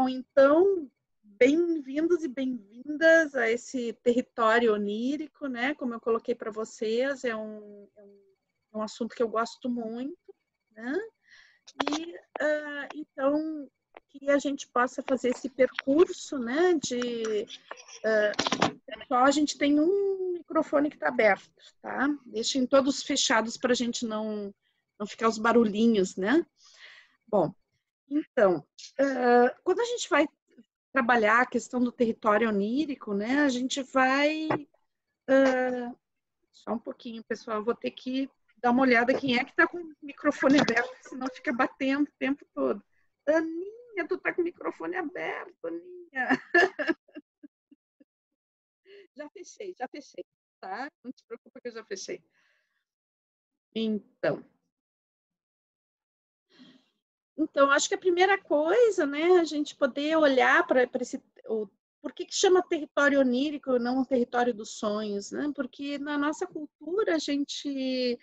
Bom, então, bem-vindos e bem-vindas a esse território onírico, né? Como eu coloquei para vocês, é um assunto que eu gosto muito, né? E, então, que a gente possa fazer esse percurso, né? Só a gente tem um microfone que está aberto, tá? Deixem todos fechados para a gente não ficar os barulhinhos, né? Bom, então, quando a gente vai trabalhar a questão do território onírico, né? A gente vai... só um pouquinho, pessoal. Eu vou ter que dar uma olhada quem é que está com o microfone aberto, senão fica batendo o tempo todo. Aninha, tu tá com o microfone aberto, Aninha. Já fechei, tá? Não te preocupa que eu já fechei. Então, acho que a primeira coisa, né, a gente poder olhar para esse... Por que chama território onírico e não o território dos sonhos, né? Porque na nossa cultura, a gente...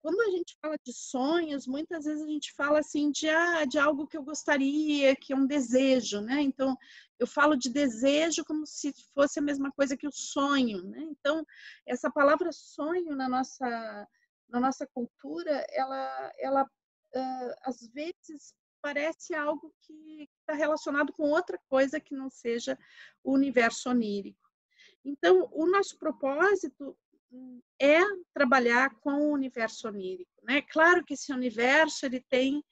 quando a gente fala de sonhos, muitas vezes a gente fala assim de algo que eu gostaria, que é um desejo, né? Então, eu falo de desejo como se fosse a mesma coisa que o sonho, né? Então, essa palavra sonho na nossa cultura, ela às vezes parece algo que está relacionado com outra coisa que não seja o universo onírico. Então, o nosso propósito é trabalhar com o universo onírico, né? Claro que esse universo ele tem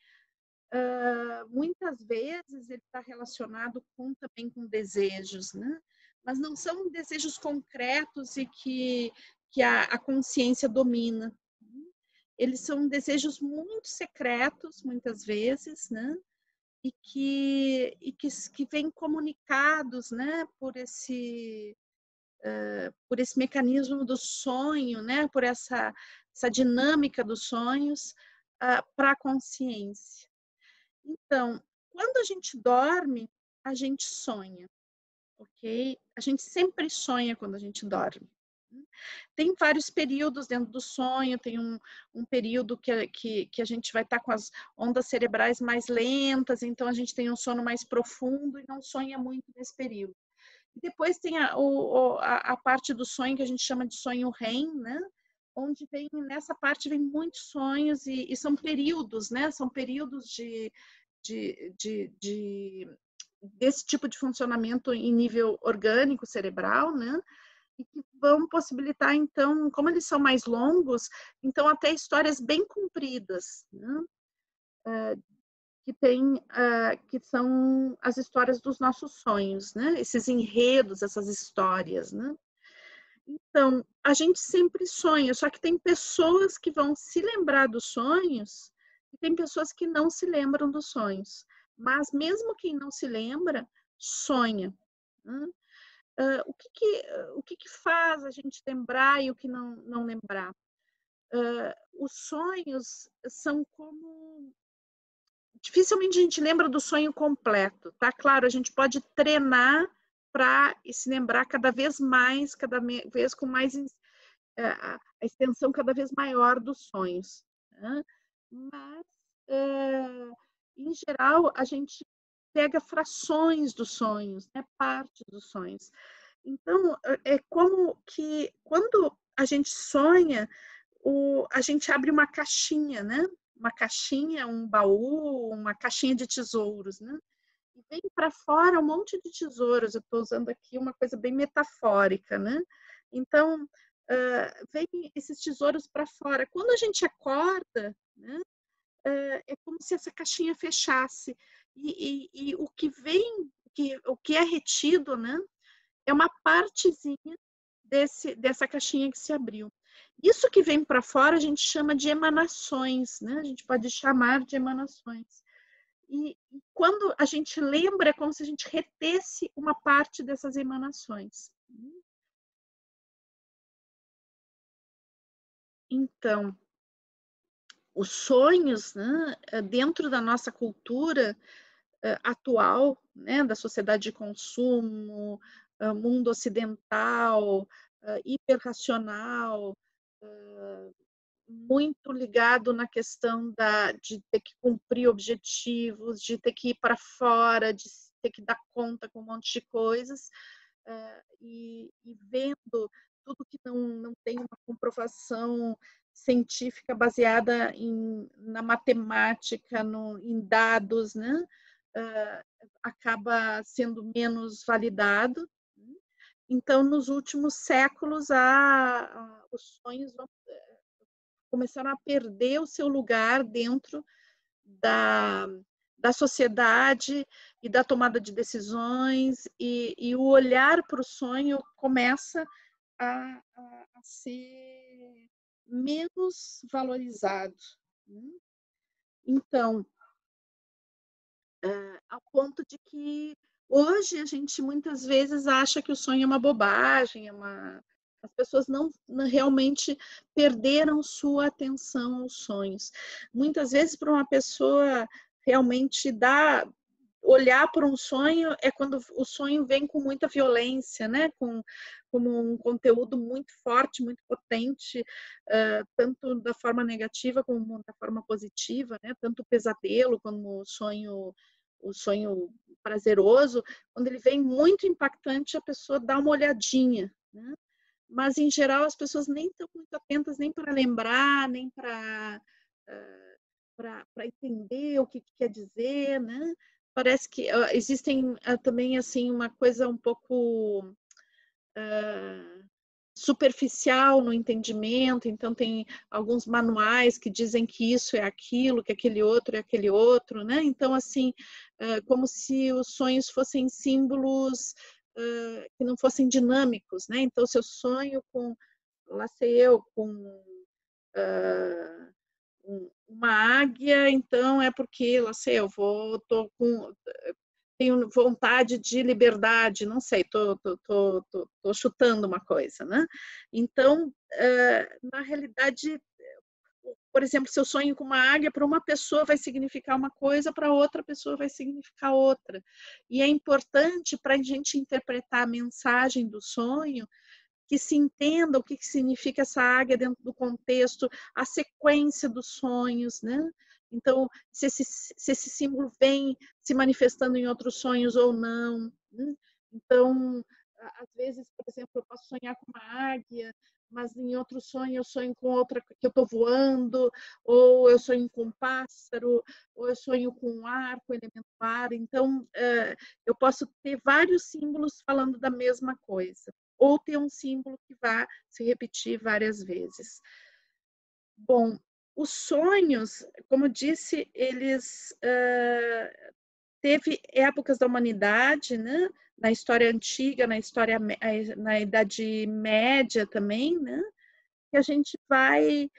muitas vezes ele está relacionado também com desejos, né? Mas não são desejos concretos e que a consciência domina. Eles são desejos muito secretos, muitas vezes, né? E que vêm comunicados, né? Por esse mecanismo do sonho, né? Por essa dinâmica dos sonhos para a consciência. Então, quando a gente dorme, a gente sonha, ok? A gente sempre sonha quando a gente dorme. Tem vários períodos dentro do sonho, tem um período que a gente vai estar com as ondas cerebrais mais lentas, então a gente tem um sono mais profundo e não sonha muito nesse período. Depois tem a parte do sonho que a gente chama de sonho REM, né? Onde nessa parte vem muitos sonhos e são períodos, né? São períodos desse tipo de funcionamento em nível orgânico cerebral, né? E que vão possibilitar, então, como eles são mais longos, então até histórias bem compridas, né? Que são as histórias dos nossos sonhos, né? Esses enredos, essas histórias, né? Então, a gente sempre sonha, só que tem pessoas que vão se lembrar dos sonhos e tem pessoas que não se lembram dos sonhos. Mas mesmo quem não se lembra, sonha, né? O que faz a gente lembrar e o que não lembrar? Os sonhos são como... Dificilmente a gente lembra do sonho completo, tá? Claro, a gente pode treinar para se lembrar cada vez mais, cada vez com mais a extensão cada vez maior dos sonhos, né? Mas, em geral, a gente pega frações dos sonhos, né? Partes dos sonhos. Então, é como que quando a gente sonha, a gente abre uma caixinha, né? Uma caixinha, um baú, uma caixinha de tesouros, né? E vem para fora um monte de tesouros. Eu estou usando aqui uma coisa bem metafórica, né? Então, vem esses tesouros para fora. Quando a gente acorda, né? É como se essa caixinha fechasse. E o que vem, o que é retido, né? É uma partezinha dessa caixinha que se abriu. Isso que vem para fora a gente chama de emanações, né? A gente pode chamar de emanações. E quando a gente lembra, é como se a gente retesse uma parte dessas emanações. Então, os sonhos, né, dentro da nossa cultura atual, né, da sociedade de consumo, mundo ocidental, hiperracional, muito ligado na questão de ter que cumprir objetivos, de ter que ir para fora, de ter que dar conta com um monte de coisas, e vendo tudo que não tem uma comprovação científica baseada na matemática, em dados, né? Acaba sendo menos validado. Então, nos últimos séculos, os sonhos começaram a perder o seu lugar dentro da sociedade e da tomada de decisões, e o olhar para o sonho começa a ser menos valorizado. Então, ao ponto de que hoje a gente muitas vezes acha que o sonho é uma bobagem, as pessoas não realmente perderam sua atenção aos sonhos. Muitas vezes, para uma pessoa realmente olhar para um sonho, é quando o sonho vem com muita violência, né? Como um conteúdo muito forte, muito potente, tanto da forma negativa como da forma positiva, né? Tanto o pesadelo como o sonho prazeroso, quando ele vem muito impactante, a pessoa dá uma olhadinha, né? Mas, em geral, as pessoas nem estão muito atentas nem para lembrar, nem para entender o que quer dizer, né? Parece que existem também assim uma coisa um pouco superficial no entendimento, então tem alguns manuais que dizem que isso é aquilo, que aquele outro é aquele outro, né? Então, assim, como se os sonhos fossem símbolos que não fossem dinâmicos, né? Então, se eu sonho com, lá sei eu, com uma águia, então é porque, lá sei eu, tenho vontade de liberdade, não sei, tô chutando uma coisa, né? Então, na realidade, por exemplo, se eu sonho com uma águia, para uma pessoa vai significar uma coisa, para outra pessoa vai significar outra. E é importante para a gente interpretar a mensagem do sonho, que se entenda o que significa essa águia dentro do contexto, a sequência dos sonhos, né? Então, se esse símbolo vem se manifestando em outros sonhos ou não, né? Então, às vezes, por exemplo, eu posso sonhar com uma águia, mas em outro sonho eu sonho com outra que eu estou voando, ou eu sonho com um pássaro, ou eu sonho com um ar, com o elemento ar. Então, eu posso ter vários símbolos falando da mesma coisa, ou ter um símbolo que vá se repetir várias vezes. Bom, os sonhos, como eu disse, eles teve épocas da humanidade, né? Na história antiga, na Idade Média também, né? Que a gente vai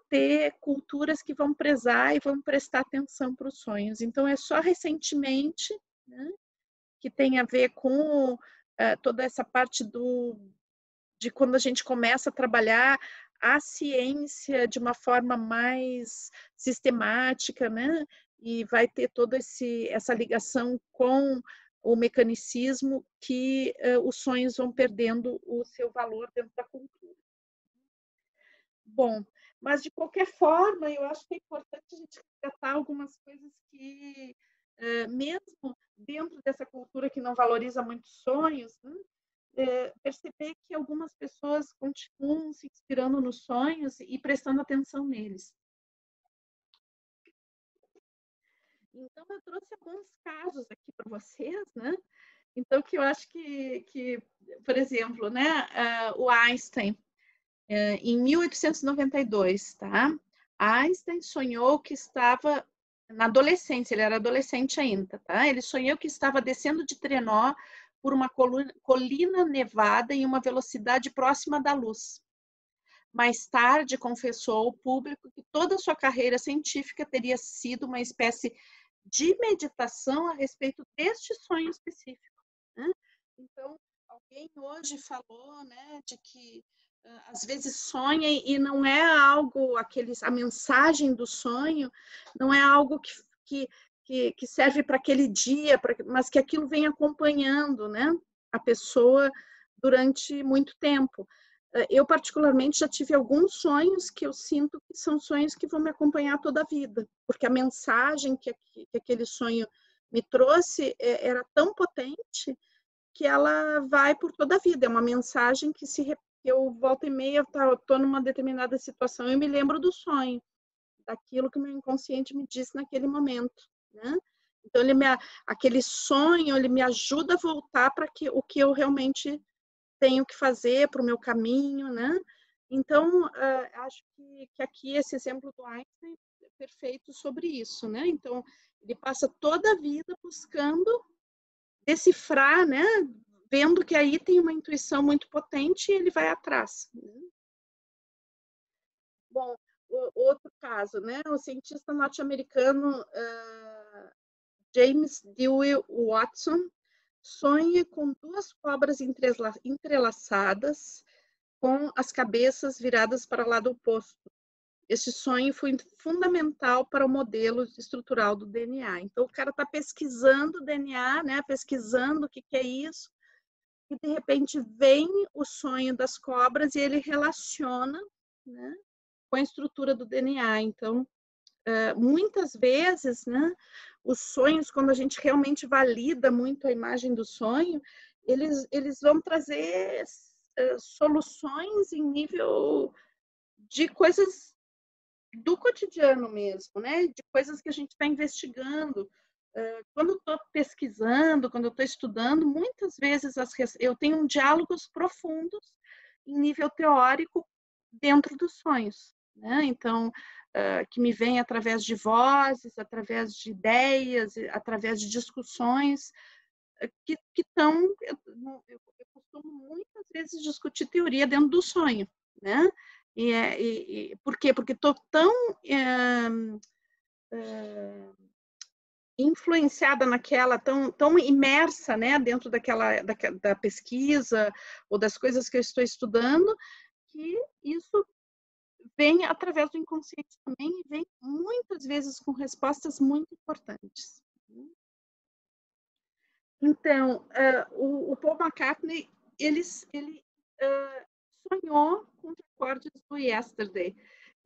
ter culturas que vão prezar e vão prestar atenção para os sonhos. Então, é só recentemente, né, que tem a ver com toda essa parte de quando a gente começa a trabalhar a ciência de uma forma mais sistemática, né? E vai ter toda essa ligação com o mecanicismo, que os sonhos vão perdendo o seu valor dentro da cultura. Bom, mas de qualquer forma, eu acho que é importante a gente resgatar algumas coisas que, mesmo dentro dessa cultura que não valoriza muitos sonhos, né? Perceber que algumas pessoas continuam se inspirando nos sonhos e prestando atenção neles. Então, eu trouxe alguns casos aqui para vocês, né? Então, que eu acho que por exemplo, né, o Einstein, em 1892, tá? Einstein sonhou que estava na adolescência, ele era adolescente ainda, tá? Ele sonhou que estava descendo de trenó por uma colina nevada em uma velocidade próxima da luz. Mais tarde, confessou ao público que toda a sua carreira científica teria sido uma espécie de meditação a respeito deste sonho específico, né? Então, alguém hoje falou, né, de que às vezes sonha e não é algo, a mensagem do sonho não é algo que serve para aquele dia, mas que aquilo vem acompanhando, né, a pessoa durante muito tempo. Eu, particularmente, já tive alguns sonhos que eu sinto que são sonhos que vão me acompanhar toda a vida, porque a mensagem que aquele sonho me trouxe era tão potente que ela vai por toda a vida. É uma mensagem que eu volta e meia, eu estou numa determinada situação, eu me lembro do sonho, daquilo que o meu inconsciente me disse naquele momento, né? Então, aquele sonho, ele me ajuda a voltar para o que eu realmente tenho que fazer para o meu caminho, né? Então, acho que aqui esse exemplo do Einstein é perfeito sobre isso, né? Então, ele passa toda a vida buscando decifrar, né? Vendo que aí tem uma intuição muito potente e ele vai atrás. Né? Bom, outro caso, né? O cientista norte-americano James Dewey Watson sonha com duas cobras entrelaçadas com as cabeças viradas para o lado oposto. Esse sonho foi fundamental para o modelo estrutural do DNA. Então, o cara está pesquisando o DNA, né? Pesquisando o que é isso, e de repente vem o sonho das cobras e ele relaciona, né, com a estrutura do DNA. Então, muitas vezes, né, os sonhos, quando a gente realmente valida muito a imagem do sonho, eles vão trazer soluções em nível de coisas do cotidiano mesmo, né? De coisas que a gente está investigando. Quando eu estou pesquisando, quando eu estou estudando, muitas vezes eu tenho diálogos profundos em nível teórico dentro dos sonhos, né? Então, que me vem através de vozes, através de ideias, através de discussões que estão... Eu costumo muitas vezes discutir teoria dentro do sonho, né? Por quê? Porque estou tão influenciada naquela, tão imersa, né, dentro da pesquisa ou das coisas que eu estou estudando, que isso vem através do inconsciente também e vem muitas vezes com respostas muito importantes. Então, o Paul McCartney, ele sonhou com os acordes do Yesterday.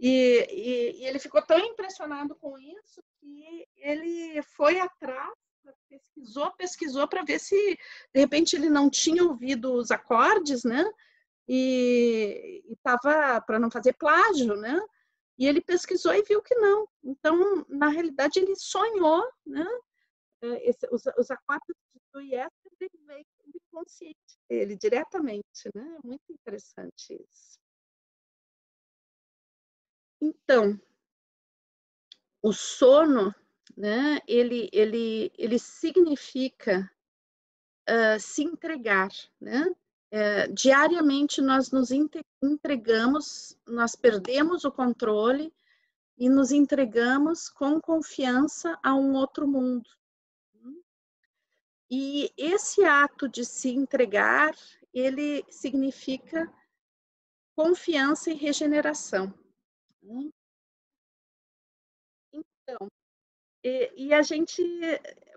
E ele ficou tão impressionado com isso que ele foi atrás, pesquisou para ver se, de repente, ele não tinha ouvido os acordes, né? E estava para não fazer plágio, né? E ele pesquisou e viu que não. Então, na realidade, ele sonhou, né? Os acordes do Yesterday veio do inconsciente dele, diretamente, né? Muito interessante isso. Então, o sono, né, ele significa se entregar, né? Diariamente nós nos entregamos, nós perdemos o controle e nos entregamos com confiança a um outro mundo. E esse ato de se entregar, ele significa confiança e regeneração. Então, e a gente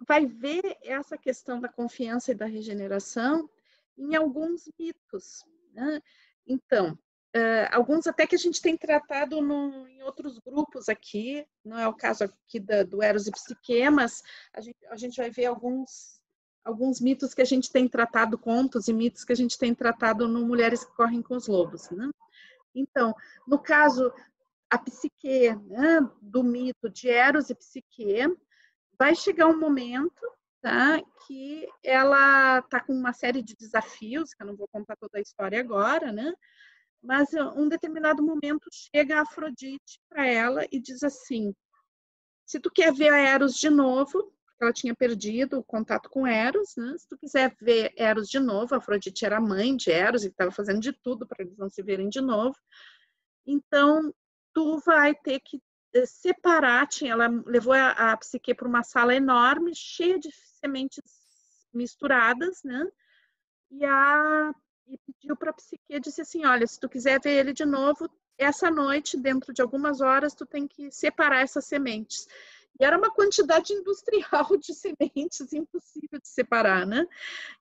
vai ver essa questão da confiança e da regeneração em alguns mitos, né? Então, alguns até que a gente tem tratado em outros grupos aqui, não é o caso aqui do Eros e Psique, mas a gente vai ver alguns mitos que a gente tem tratado, contos e mitos que a gente tem tratado no Mulheres que Correm com os Lobos, né? Então, no caso, a psique, né, do mito de Eros e Psique, vai chegar um momento, tá, que ela está com uma série de desafios, que eu não vou contar toda a história agora, né? Mas um determinado momento chega a Afrodite para ela e diz assim: se tu quer ver a Eros de novo, porque ela tinha perdido o contato com Eros, né? Se tu quiser ver Eros de novo, a Afrodite era a mãe de Eros e estava fazendo de tudo para eles não se verem de novo. Então, tu vai ter que separar. Ela levou a Psique para uma sala enorme, cheia de sementes misturadas, né? E pediu para a Psique, disse assim: olha, se tu quiser ver ele de novo, essa noite, dentro de algumas horas, tu tem que separar essas sementes. E era uma quantidade industrial de sementes impossível de separar, né?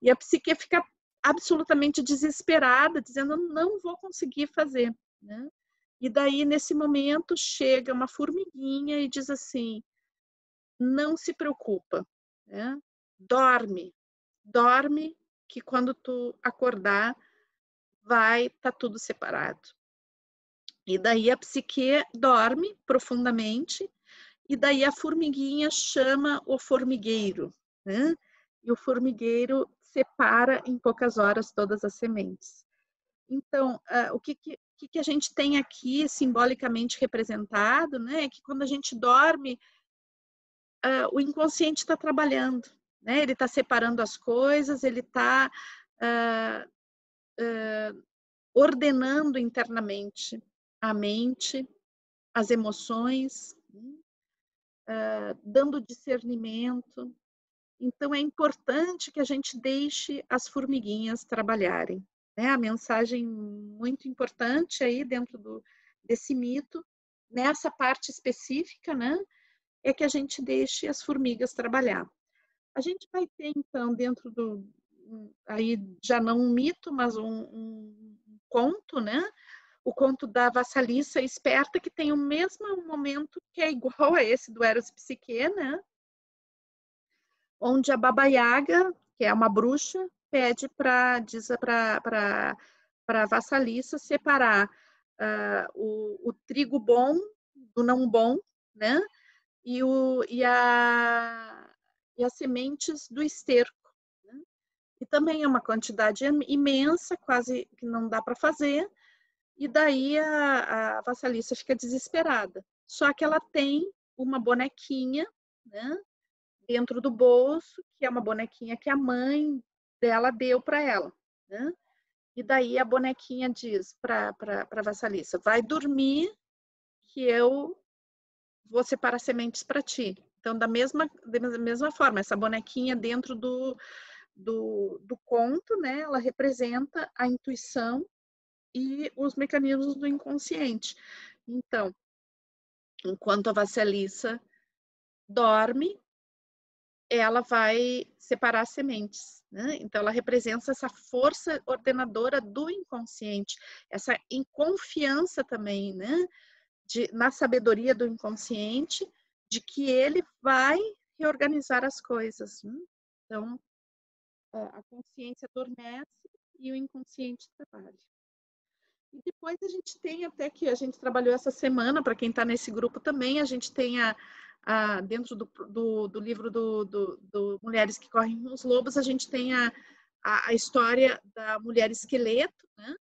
E a Psique fica absolutamente desesperada, dizendo, não vou conseguir fazer, né? E daí, nesse momento, chega uma formiguinha e diz assim, não se preocupa, né? Dorme, dorme, que quando tu acordar, vai estar tudo separado. E daí a psique dorme profundamente, e daí a formiguinha chama o formigueiro, né? E o formigueiro separa em poucas horas todas as sementes. Então, o que a gente tem aqui simbolicamente representado, né? É que quando a gente dorme, o inconsciente está trabalhando, né? Ele está separando as coisas, ele está ordenando internamente a mente, as emoções, dando discernimento. Então, é importante que a gente deixe as formiguinhas trabalharem, né? A mensagem muito importante aí dentro desse mito, nessa parte específica, né? É que a gente deixe as formigas trabalhar. A gente vai ter, então, dentro aí já não um mito, mas um conto, né? O conto da vassaliça esperta, que tem o mesmo momento que é igual a esse do Eros Psique, né? Onde a Baba Yaga, que é uma bruxa, pede para a vassaliça separar o trigo bom do não bom, né? E as sementes do esterco. Né? E também é uma quantidade imensa, quase que não dá para fazer, e daí a vassaliça fica desesperada. Só que ela tem uma bonequinha, né, dentro do bolso, que é uma bonequinha que a mãe dela deu para ela. Né? E daí a bonequinha diz para a vassaliça, vai dormir que eu vou separar sementes para ti. Então, da mesma forma, essa bonequinha dentro do conto, né, ela representa a intuição e os mecanismos do inconsciente. Então, enquanto a vassaliça dorme, ela vai separar as sementes. Né? Então, ela representa essa força ordenadora do inconsciente, essa confiança também, né? Na sabedoria do inconsciente, de que ele vai reorganizar as coisas. Né? Então, a consciência adormece e o inconsciente trabalha. E depois a gente tem até que a gente trabalhou essa semana, para quem está nesse grupo também, a gente tem dentro do livro do Mulheres que Correm com os Lobos, a gente tem a história da mulher esqueleto, né?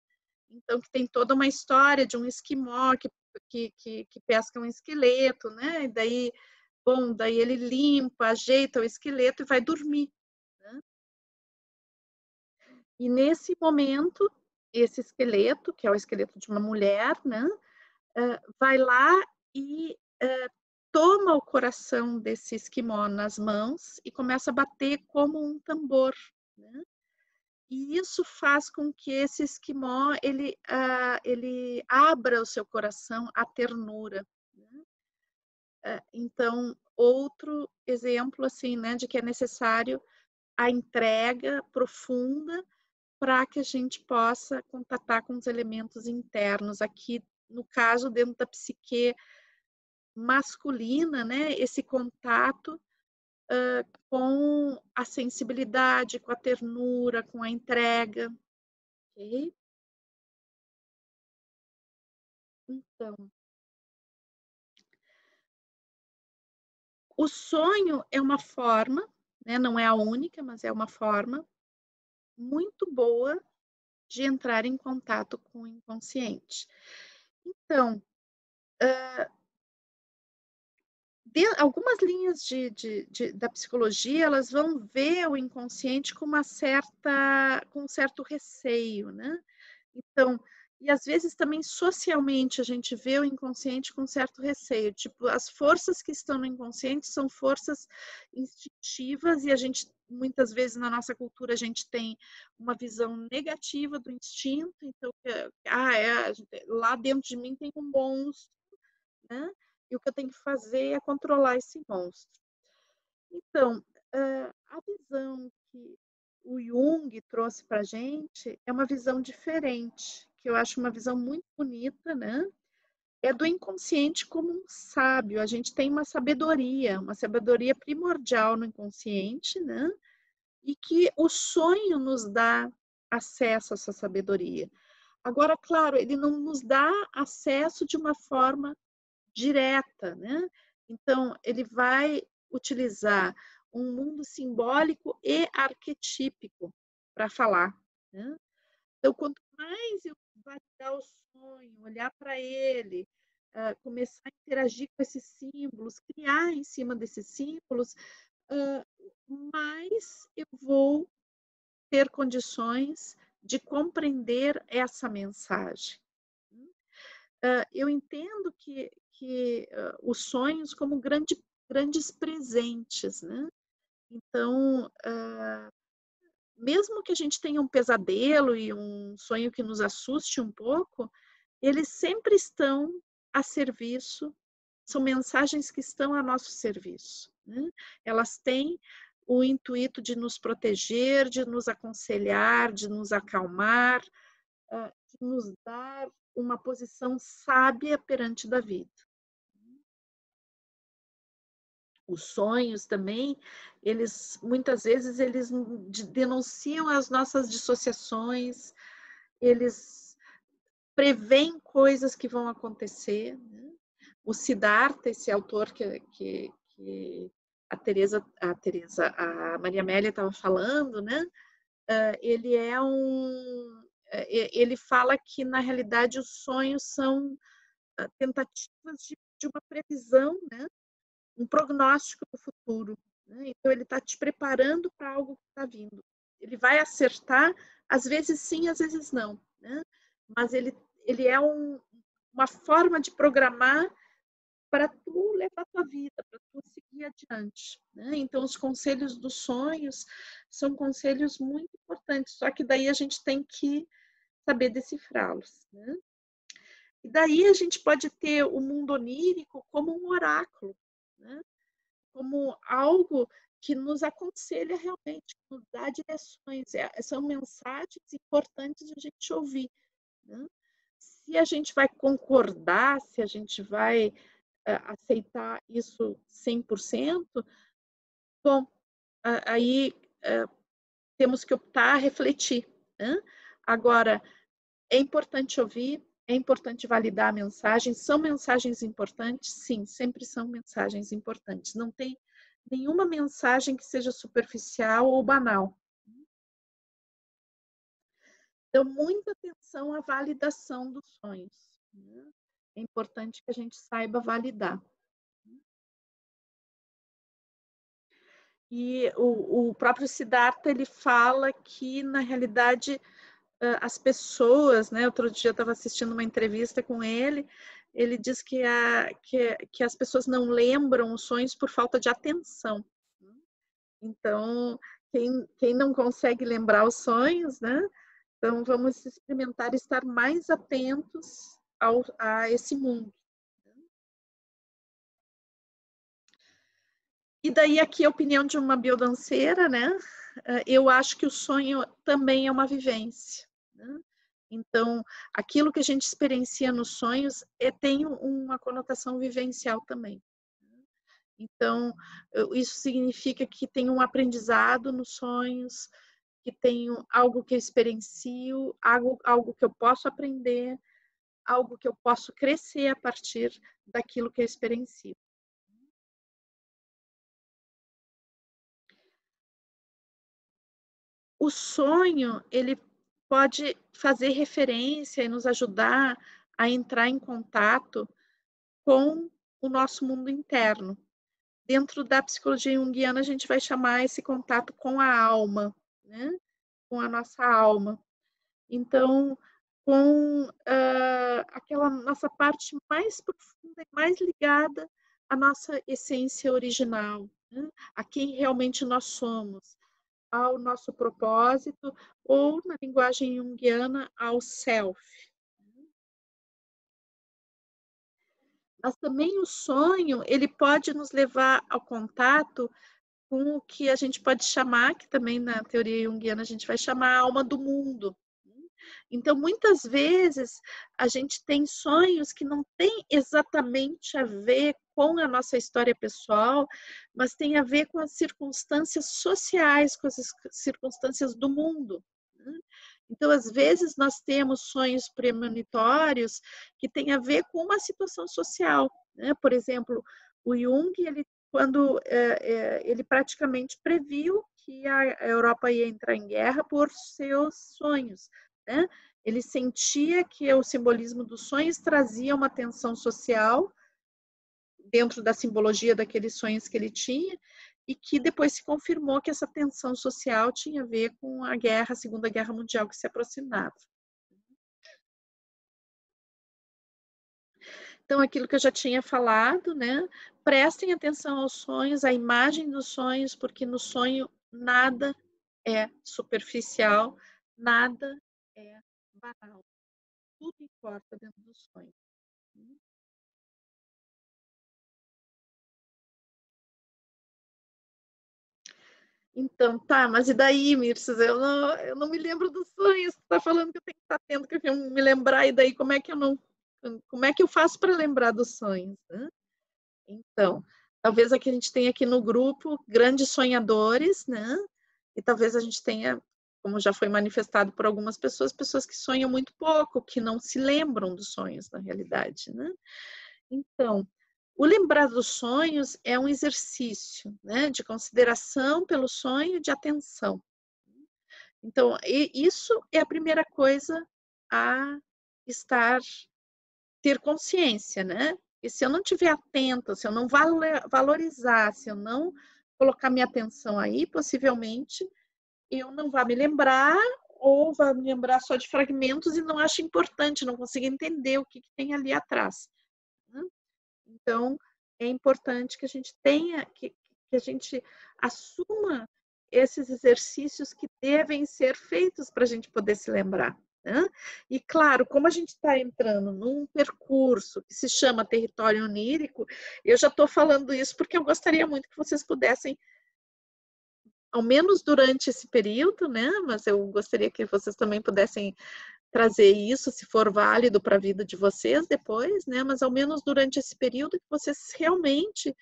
Então, que tem toda uma história de um esquimó que pesca um esqueleto, né? E daí ele limpa, ajeita o esqueleto e vai dormir. Né? E nesse momento, esse esqueleto, que é o esqueleto de uma mulher, né? Vai lá e toma o coração desse esquimó nas mãos e começa a bater como um tambor. Né? E isso faz com que esse esquimó ele abra o seu coração à ternura. Né? Então, outro exemplo assim, né, de que é necessário a entrega profunda para que a gente possa contatar com os elementos internos. Aqui, no caso, dentro da psique masculina, né, esse contato com a sensibilidade, com a ternura, com a entrega. Okay? Então, o sonho é uma forma, né, não é a única, mas é uma forma muito boa de entrar em contato com o inconsciente. Então, algumas linhas da psicologia, elas vão ver o inconsciente com com um certo receio, né? Então, e às vezes também socialmente a gente vê o inconsciente com certo receio, tipo, as forças que estão no inconsciente são forças instintivas e a gente, muitas vezes na nossa cultura, a gente tem uma visão negativa do instinto, então, lá dentro de mim tem um monstro, né? E o que eu tenho que fazer é controlar esse monstro. Então, a visão que o Jung trouxe para a gente é uma visão diferente, que eu acho uma visão muito bonita, né? É do inconsciente como um sábio. A gente tem uma sabedoria primordial no inconsciente, né? E que o sonho nos dá acesso a essa sabedoria. Agora, claro, ele não nos dá acesso de uma forma direta, né? Então, ele vai utilizar um mundo simbólico e arquetípico para falar, né? Então, quanto mais eu validar o sonho, olhar para ele, começar a interagir com esses símbolos, criar em cima desses símbolos, mais eu vou ter condições de compreender essa mensagem. Eu entendo que os sonhos como grandes presentes, né? Então, mesmo que a gente tenha um pesadelo e um sonho que nos assuste um pouco, eles sempre estão a serviço, são mensagens que estão a nosso serviço, né? Elas têm o intuito de nos proteger, de nos aconselhar, de nos acalmar, de nos dar uma posição sábia perante da vida. Os sonhos também, eles muitas vezes eles denunciam as nossas dissociações, eles preveem coisas que vão acontecer, né? O Siddhartha, esse autor que a Maria Amélia estava falando, né? Ele ele fala que na realidade os sonhos são tentativas de uma previsão, né? Um prognóstico do futuro, né? Então ele está te preparando para algo que está vindo. Ele vai acertar, às vezes sim, às vezes não, né? Mas ele é uma forma de programar para tu levar tua vida, para tu seguir adiante, né? Então os conselhos dos sonhos são conselhos muito importantes, só que daí a gente tem que saber decifrá-los, né? E daí a gente pode ter o mundo onírico como um oráculo, né? Como algo que nos aconselha realmente, que nos dá direções. São mensagens importantes de a gente ouvir, né? Se a gente vai concordar, se a gente vai aceitar isso 100%, bom, aí temos que optar, refletir, né? Agora, é importante ouvir, é importante validar a mensagem. São mensagens importantes? Sim, sempre são mensagens importantes. Não tem nenhuma mensagem que seja superficial ou banal. Então, muita atenção à validação dos sonhos, né? É importante que a gente saiba validar. E o próprio Siddhartha, ele fala que, na realidade, as pessoas, né? Outro dia eu estava assistindo uma entrevista com ele, ele diz que as pessoas não lembram os sonhos por falta de atenção. Então, quem não consegue lembrar os sonhos, né? Então, vamos experimentar estar mais atentos a esse mundo. E daí aqui a opinião de uma biodanceira, né? Eu acho que o sonho também é uma vivência, né? Então, aquilo que a gente experiencia nos sonhos tem uma conotação vivencial também. Então, isso significa que tem um aprendizado nos sonhos, que tem algo que eu experiencio, algo que eu posso aprender, algo que eu posso crescer a partir daquilo que eu experiencio. O sonho, ele pode fazer referência e nos ajudar a entrar em contato com o nosso mundo interno. Dentro da psicologia junguiana, a gente vai chamar esse contato com a alma, né? Com a nossa alma. Então, com aquela nossa parte mais profunda e mais ligada à nossa essência original, né? A quem realmente nós somos, ao nosso propósito, ou, na linguagem junguiana, ao self. Mas também o sonho, ele pode nos levar ao contato com o que a gente pode chamar, que também na teoria junguiana a gente vai chamar a alma do mundo. Então, muitas vezes, a gente tem sonhos que não têm exatamente a ver com a nossa história pessoal, mas tem a ver com as circunstâncias sociais, com as circunstâncias do mundo. Então, às vezes, nós temos sonhos premonitórios que têm a ver com uma situação social. Por exemplo, o Jung, quando ele praticamente previu que a Europa ia entrar em guerra por seus sonhos. Ele sentia que o simbolismo dos sonhos trazia uma tensão social dentro da simbologia daqueles sonhos que ele tinha, e que depois se confirmou que essa tensão social tinha a ver com a guerra, a Segunda Guerra Mundial que se aproximava. Então, aquilo que eu já tinha falado, né? Prestem atenção aos sonhos, à imagem dos sonhos, porque no sonho nada é superficial, nada é banal. Tudo importa dentro do sonho. Então, tá, mas e daí, Mirces? Eu não me lembro dos sonhos. Tu tá falando que eu tenho que estar tendo que me lembrar, e daí como é que eu não. Como é que eu faço para lembrar dos sonhos? Né? Então, talvez aqui a gente tenha aqui no grupo grandes sonhadores, né? E talvez a gente tenha, como já foi manifestado por algumas pessoas, pessoas que sonham muito pouco, que não se lembram dos sonhos na realidade, né? Então, o lembrar dos sonhos é um exercício, né, de consideração pelo sonho, de atenção. Então, isso é a primeira coisa a ter consciência, né? E se eu não estiver atenta, se eu não valorizar, se eu não colocar minha atenção aí, possivelmente eu não vá me lembrar, ou vá me lembrar só de fragmentos e não acho importante, não consigo entender o que tem ali atrás. Né? Então, é importante que a gente tenha, que a gente assuma esses exercícios que devem ser feitos para a gente poder se lembrar. Né? E, claro, como a gente está entrando num percurso que se chama território onírico, eu já estou falando isso porque eu gostaria muito que vocês pudessem, ao menos durante esse período, né? Mas eu gostaria que vocês também pudessem trazer isso, se for válido para a vida de vocês depois, né? Mas ao menos durante esse período que vocês realmente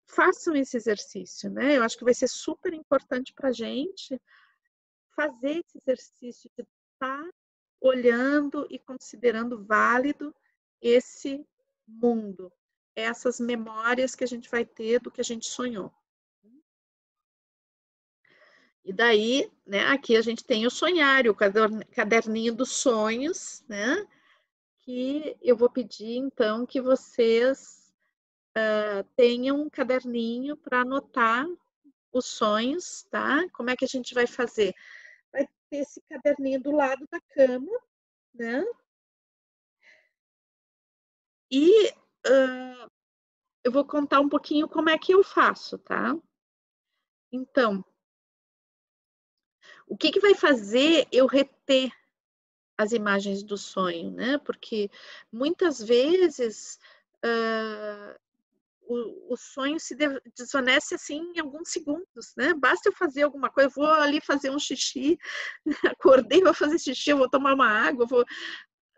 façam esse exercício, né? Eu acho que vai ser super importante para a gente fazer esse exercício de estar olhando e considerando válido esse mundo, essas memórias que a gente vai ter do que a gente sonhou. E daí, né, aqui a gente tem o sonhário, o caderninho dos sonhos, né? Que eu vou pedir, então, que vocês tenham um caderninho para anotar os sonhos, tá? Como é que a gente vai fazer? Vai ter esse caderninho do lado da cama, né? E eu vou contar um pouquinho como é que eu faço, tá? Então, o que vai fazer eu reter as imagens do sonho, né? Porque muitas vezes o sonho se desvanece assim em alguns segundos, né? Basta eu fazer alguma coisa, eu vou ali fazer um xixi, acordei, vou fazer xixi, eu vou tomar uma água,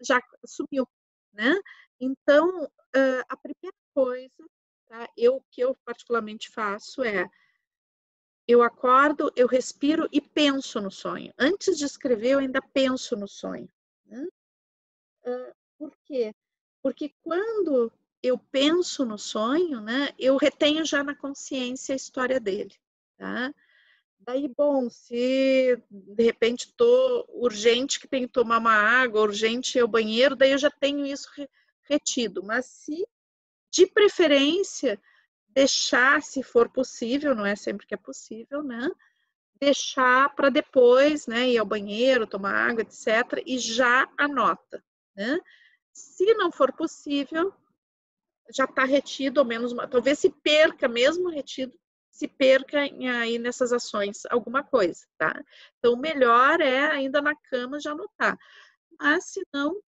já sumiu, né? Então, a primeira coisa, tá? Que eu particularmente faço eu acordo, eu respiro e penso no sonho. Antes de escrever, eu ainda penso no sonho. Né? Por quê? Porque quando eu penso no sonho, né, eu retenho já na consciência a história dele, tá? Daí, bom, se de repente estou urgente que tenho que tomar uma água, urgente ir ao banheiro, daí eu já tenho isso retido. Mas se, de preferência, deixar, se for possível, não é sempre que é possível, né? Deixar para depois, né, ir ao banheiro, tomar água, etc., e já anota, né? Se não for possível, já está retido, ou menos, talvez se perca, mesmo retido, se perca aí nessas ações alguma coisa, tá? Então, o melhor é ainda na cama já anotar. Mas, se não,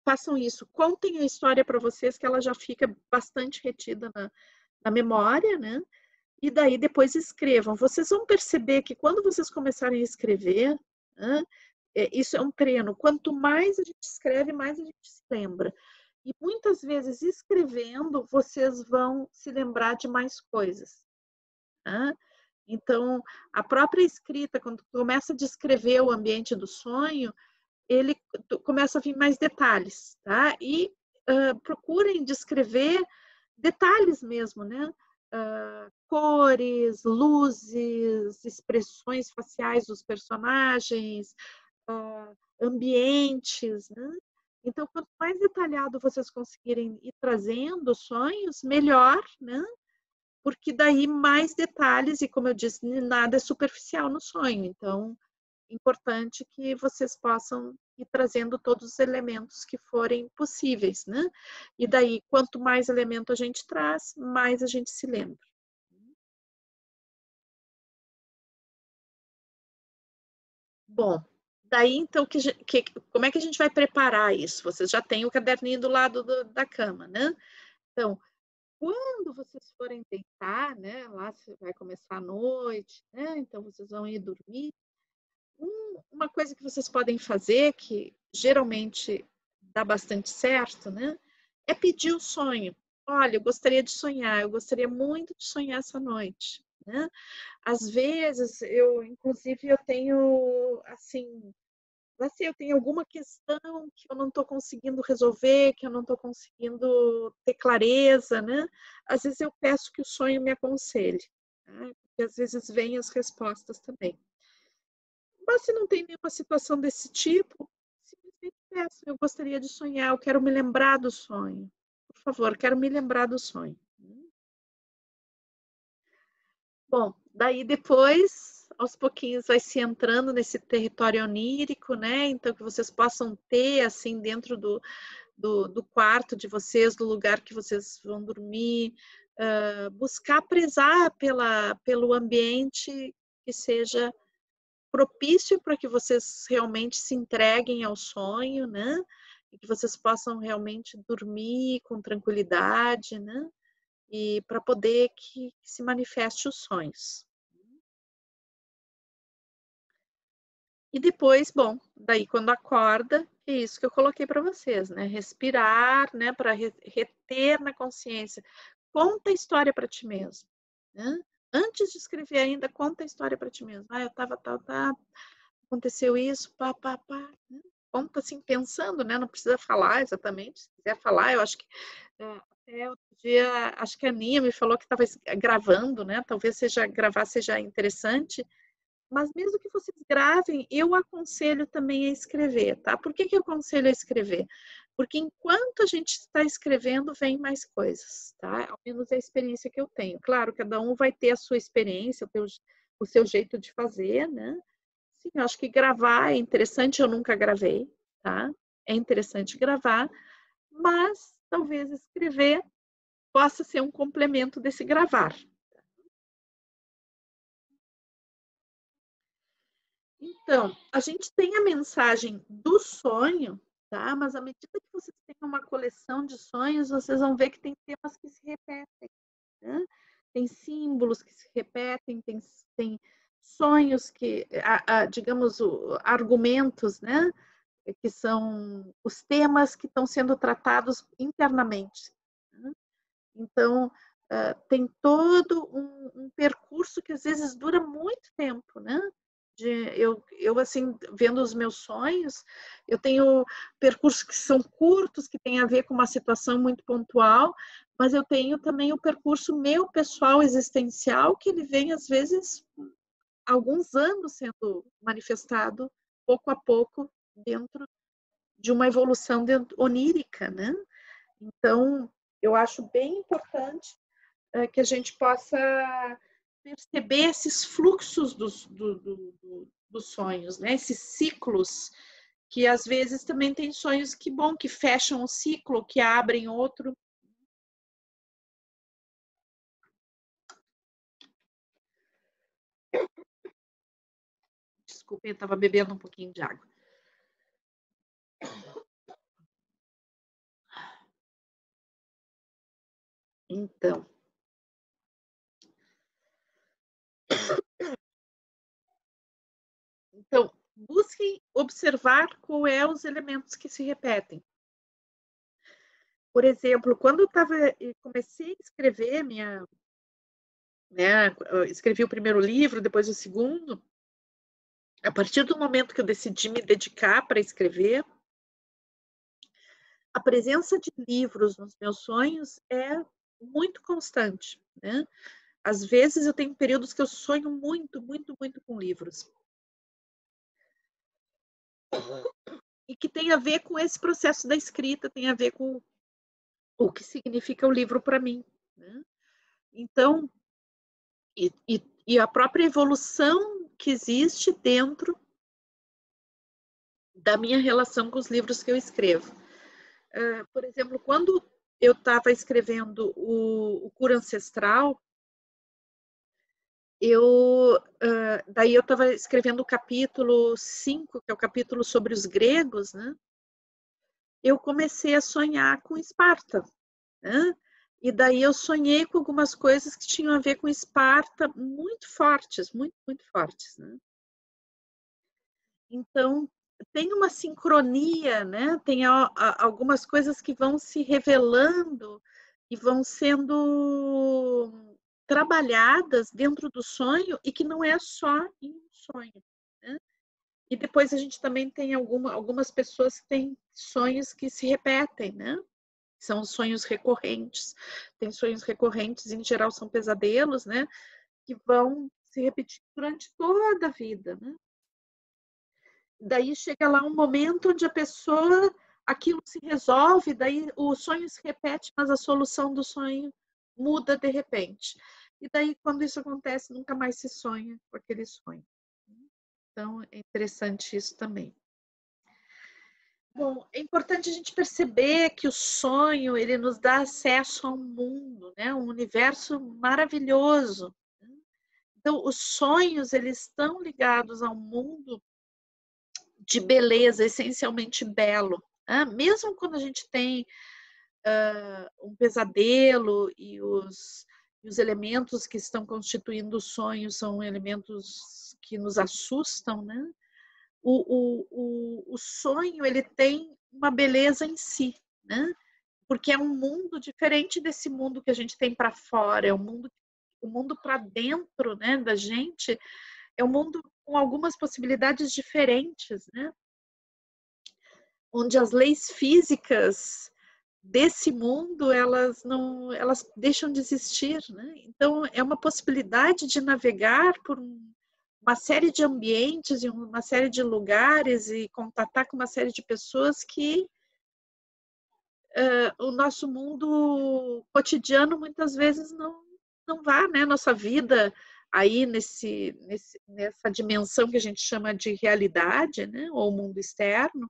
façam isso. Contem a história para vocês, que ela já fica bastante retida na memória, né? E daí depois escrevam. Vocês vão perceber que quando vocês começarem a escrever, né, isso é um treino. Quanto mais a gente escreve, mais a gente se lembra. E muitas vezes escrevendo, vocês vão se lembrar de mais coisas. Né? Então, a própria escrita, quando começa a descrever o ambiente do sonho, ele começa a vir mais detalhes, tá? E procurem descrever detalhes mesmo, né? Cores, luzes, expressões faciais dos personagens, ambientes, né? Então, quanto mais detalhado vocês conseguirem ir trazendo sonhos, melhor, né? Porque daí mais detalhes, e como eu disse, nada é superficial no sonho. Então, importante que vocês possam ir trazendo todos os elementos que forem possíveis, né? E daí, quanto mais elemento a gente traz, mais a gente se lembra. Bom, daí então, como é que a gente vai preparar isso? Vocês já têm o caderninho do lado da cama, né? Então, quando vocês forem deitar, né? Lá vai começar a noite, né? Então, vocês vão ir dormir. Uma coisa que vocês podem fazer, que geralmente dá bastante certo, né? É pedir o sonho. Olha, eu gostaria de sonhar, eu gostaria muito de sonhar essa noite, né? Às vezes, inclusive, eu tenho, assim, eu tenho alguma questão que eu não estou conseguindo resolver, que eu não estou conseguindo ter clareza, né? Às vezes eu peço que o sonho me aconselhe, né? Porque às vezes vêm as respostas também. Mas se não tem nenhuma situação desse tipo, simplesmente peço, eu gostaria de sonhar, eu quero me lembrar do sonho. Por favor, quero me lembrar do sonho. Bom, daí depois, aos pouquinhos, vai se entrando nesse território onírico, né? Então, que vocês possam ter, assim, dentro do quarto de vocês, do lugar que vocês vão dormir, buscar prezar pelo ambiente que seja propício para que vocês realmente se entreguem ao sonho, né? E que vocês possam realmente dormir com tranquilidade, né? E para poder que se manifeste os sonhos. E depois, bom, daí quando acorda, é isso que eu coloquei para vocês, né? Respirar, né? Para reter na consciência. Conta a história para ti mesmo, né? Antes de escrever ainda, conta a história para ti mesmo. Ah, eu estava tal, tá, aconteceu isso, pá, pá, pá. Né? Conta assim, pensando, né? Não precisa falar exatamente. Se quiser falar, eu acho que até outro dia, acho que a Aninha me falou que estava gravando, né? Talvez gravar seja interessante. Mas mesmo que vocês gravem, eu aconselho também a escrever, tá? Por que eu aconselho a escrever? Porque enquanto a gente está escrevendo, vem mais coisas, tá? Ao menos é a experiência que eu tenho. Claro, cada um vai ter a sua experiência, o seu jeito de fazer, né? Sim, eu acho que gravar é interessante, eu nunca gravei, tá? É interessante gravar, mas talvez escrever possa ser um complemento desse gravar. Então, a gente tem a mensagem do sonho, tá? Mas à medida que vocês têm uma coleção de sonhos, vocês vão ver que tem temas que se repetem, né? Tem símbolos que se repetem, tem sonhos que, digamos, argumentos, né? Que são os temas que estão sendo tratados internamente. Né? Então, tem todo um percurso que às vezes dura muito tempo, né? Assim, vendo os meus sonhos, eu tenho percursos que são curtos, que têm a ver com uma situação muito pontual, mas eu tenho também o percurso meu pessoal existencial, que ele vem, às vezes, alguns anos sendo manifestado, pouco a pouco, dentro de uma evolução onírica, né? Então, eu acho bem importante que a gente possa perceber esses fluxos dos sonhos, né? Esses ciclos, que às vezes também tem sonhos que, bom, que fecham um ciclo, que abrem outro. Desculpe, eu estava bebendo um pouquinho de água. Então, Então, busquem observar qual é os elementos que se repetem. Por exemplo, quando comecei a escrever escrevi o primeiro livro, depois o segundo, a partir do momento que eu decidi me dedicar para escrever, a presença de livros nos meus sonhos é muito constante, né? Às vezes eu tenho períodos que eu sonho muito, muito, muito com livros. E que tem a ver com esse processo da escrita, tem a ver com o que significa o livro para mim, né? Então, e a própria evolução que existe dentro da minha relação com os livros que eu escrevo. Por exemplo, quando eu estava escrevendo o Cura Ancestral, daí eu estava escrevendo o capítulo 5, que é o capítulo sobre os gregos, né? Eu comecei a sonhar com Esparta, né? E daí eu sonhei com algumas coisas que tinham a ver com Esparta, muito fortes, muito, muito fortes, né? Então, tem uma sincronia, né? Tem algumas coisas que vão se revelando e vão sendo trabalhadas dentro do sonho e que não é só em um sonho, né? E depois a gente também tem algumas pessoas que têm sonhos que se repetem, né? São sonhos recorrentes. Tem sonhos recorrentes, em geral são pesadelos, né? Que vão se repetir durante toda a vida, né? Daí chega lá um momento onde a pessoa, aquilo se resolve, daí o sonho se repete, mas a solução do sonho muda de repente. E daí, quando isso acontece, nunca mais se sonha com aquele sonho. Então, é interessante isso também. Bom, é importante a gente perceber que o sonho, ele nos dá acesso a um mundo, né? Um universo maravilhoso. Então, os sonhos, eles estão ligados ao mundo de beleza, essencialmente belo. Né? Mesmo quando a gente tem um pesadelo e os elementos que estão constituindo o sonho são elementos que nos assustam, né? O sonho, ele tem uma beleza em si, né? Porque é um mundo diferente desse mundo que a gente tem para fora, é o mundo para dentro, né, da gente, é um mundo com algumas possibilidades diferentes, né? Onde as leis físicas desse mundo, elas deixam de existir, né? Então é uma possibilidade de navegar por uma série de ambientes e uma série de lugares e contatar com uma série de pessoas que o nosso mundo cotidiano muitas vezes não vai, né? Nossa vida aí nessa dimensão que a gente chama de realidade, né? Ou mundo externo,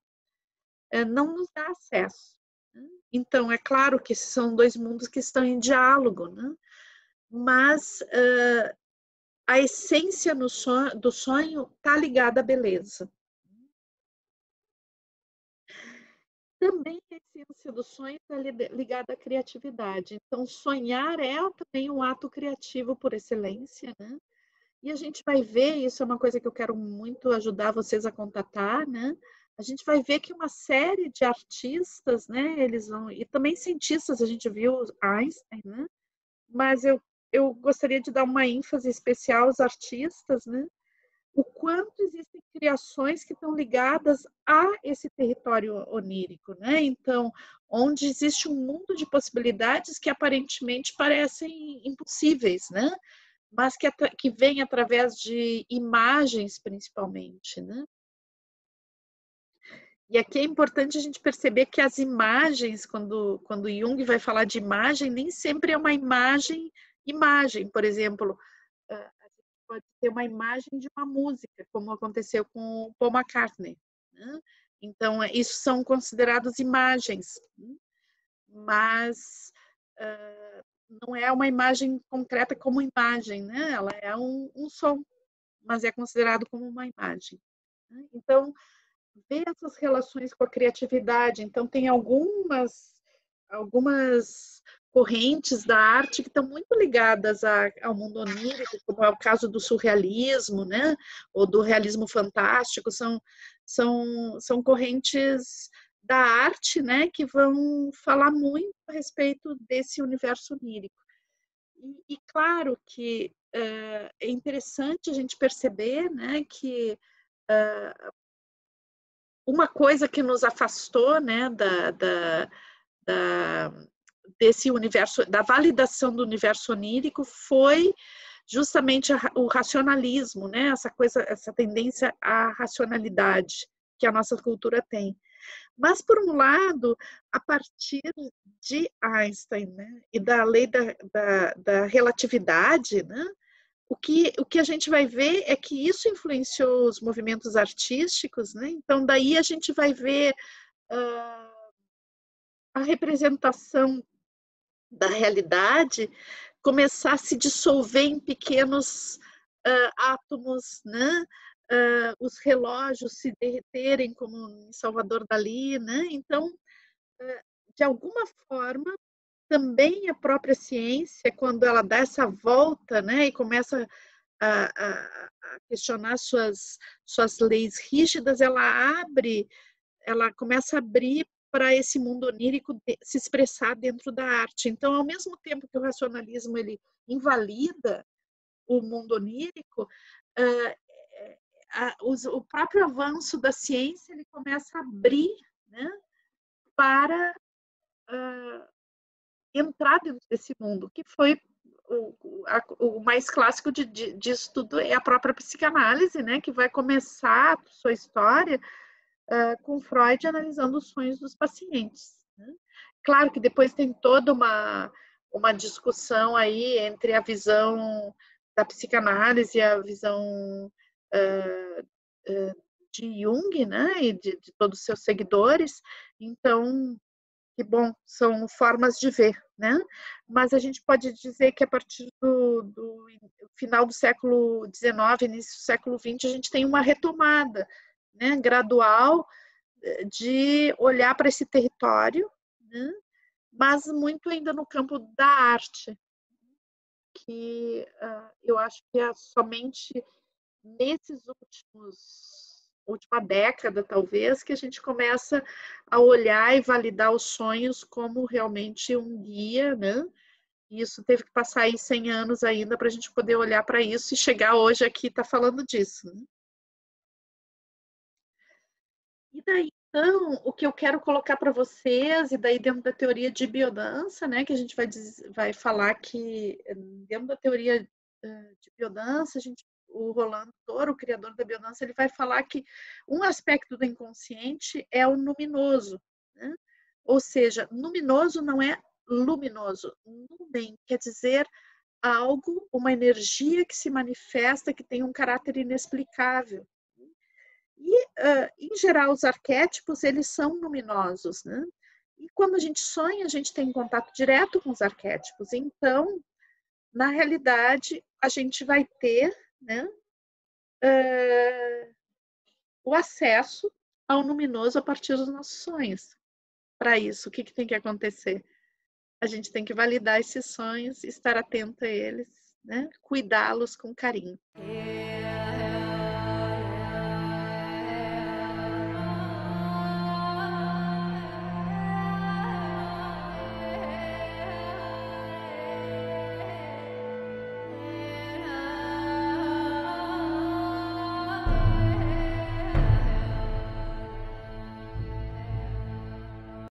não nos dá acesso. Né? Então, é claro que são dois mundos que estão em diálogo, né? Mas a essência do sonho está ligada à beleza. Também a essência do sonho está ligada à criatividade. Então, sonhar é também um ato criativo por excelência, né? E a gente vai ver, isso é uma coisa que eu quero muito ajudar vocês a contatar, né? A gente vai ver que uma série de artistas, né? Eles vão, e também cientistas, a gente viu Einstein, né? Mas eu gostaria de dar uma ênfase especial aos artistas, né? O quanto existem criações que estão ligadas a esse território onírico, né? Então, onde existe um mundo de possibilidades que aparentemente parecem impossíveis, né? Mas que vem através de imagens, principalmente, né? E aqui é importante a gente perceber que as imagens, quando Jung vai falar de imagem, nem sempre é uma imagem. Por exemplo, a gente pode ter uma imagem de uma música, como aconteceu com Paul McCartney, né? Então, isso são considerados imagens, né? Mas não é uma imagem concreta como imagem, né? Ela é um som, mas é considerado como uma imagem. Né? Então, ver essas relações com a criatividade. Então, tem algumas correntes da arte que estão muito ligadas ao mundo onírico, como é o caso do surrealismo, né? Ou do realismo fantástico, são correntes da arte, né? Que vão falar muito a respeito desse universo onírico. E claro que é interessante a gente perceber, né? Que uma coisa que nos afastou, né? Desse universo, da validação do universo onírico foi justamente o racionalismo, né? Essa coisa, essa tendência à racionalidade que a nossa cultura tem. Mas, por um lado, a partir de Einstein, né? E da lei da relatividade, né? O que a gente vai ver é que isso influenciou os movimentos artísticos, né? Então, daí a gente vai ver a representação da realidade começar a se dissolver em pequenos átomos, né? Os relógios se derreterem, como em Salvador Dalí, né? Então, de alguma forma, também a própria ciência, quando ela dá essa volta, né? E começa a questionar suas leis rígidas, ela começa a abrir para esse mundo onírico se expressar dentro da arte. Então, ao mesmo tempo que o racionalismo ele invalida o mundo onírico, o próprio avanço da ciência ele começa a abrir, né, para entrar dentro desse mundo, que foi o mais clássico disso tudo é a própria psicanálise, né, que vai começar a sua história com Freud analisando os sonhos dos pacientes. Né? Claro que depois tem toda uma discussão aí entre a visão da psicanálise e a visão de Jung, né, e de todos os seus seguidores. Então, que bom, são formas de ver, né? Mas a gente pode dizer que a partir do final do século XIX, início do século XX, a gente tem uma retomada, né, gradual de olhar para esse território, né, mas muito ainda no campo da arte, que eu acho que é somente nesses última década, talvez, que a gente começa a olhar e validar os sonhos como realmente um guia, né? E isso teve que passar aí 100 anos ainda para a gente poder olhar para isso e chegar hoje aqui e estar falando disso. Né? E daí, então, o que eu quero colocar para vocês, e daí dentro da teoria de biodança, né, que a gente vai falar que dentro da teoria de biodança, o Rolando Toro, o criador da biodança, ele vai falar que um aspecto do inconsciente é o luminoso, né? Ou seja, luminoso não é luminoso. Lumen quer dizer algo, uma energia que se manifesta, que tem um caráter inexplicável. E, em geral, os arquétipos, eles são luminosos, né? E quando a gente sonha, a gente tem contato direto com os arquétipos. Então, na realidade, a gente vai ter, né, o acesso ao luminoso a partir dos nossos sonhos. Para isso, o que tem que acontecer? A gente tem que validar esses sonhos, estar atento a eles, né? Cuidá-los com carinho.